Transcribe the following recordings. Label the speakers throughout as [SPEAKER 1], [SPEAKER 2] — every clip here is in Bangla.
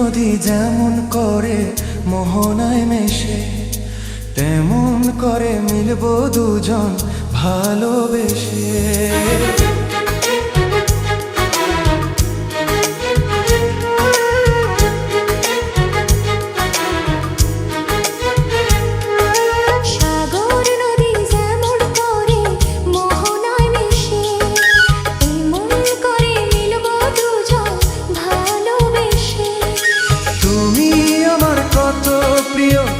[SPEAKER 1] নদী যেমন করে মোহনায় মেশে, তেমন করে মিলবো দুজন ভালোবেসে।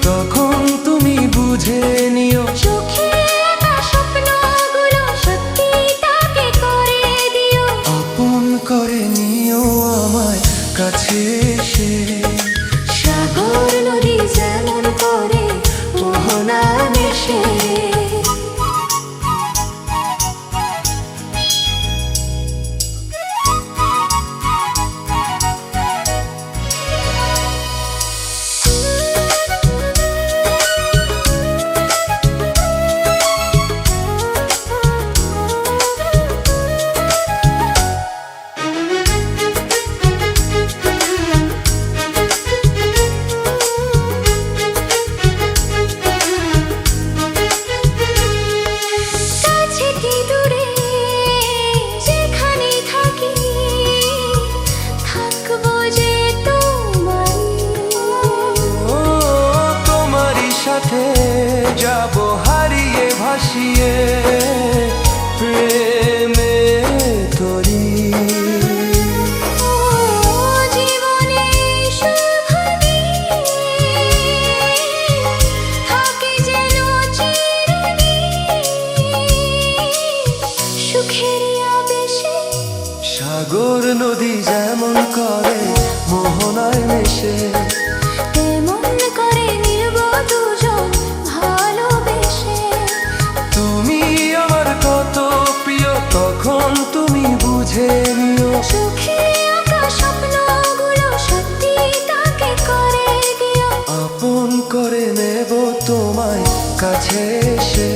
[SPEAKER 1] তখন তুমি বুঝে নিও,
[SPEAKER 2] চোখে আঁকা স্বপ্নগুলো সত্যি তাকে করে দিও।
[SPEAKER 1] আপন করে নিও আমায় কাছে এসে।
[SPEAKER 2] সাগর নদী যেমন করে মোহনা মেশে,
[SPEAKER 1] যাব হারিয়ে ভাসিয়ে প্রেমে তরি।
[SPEAKER 2] জীবনে শুভ থাকে যেন সুখের আবেশে।
[SPEAKER 1] সাগর নদী যেমন করে মোহনায় মেশে,
[SPEAKER 2] তেমন করে নির্ব দুজন ভালোবেসে।
[SPEAKER 1] তুমি আমার কত প্রিয় তখন তুমি বুঝে নিও,
[SPEAKER 2] চোখে আঁকা স্বপ্নগুলো সত্যি তাকে করে দিও।
[SPEAKER 1] আপন করে নেব তোমায় কাছে এসে।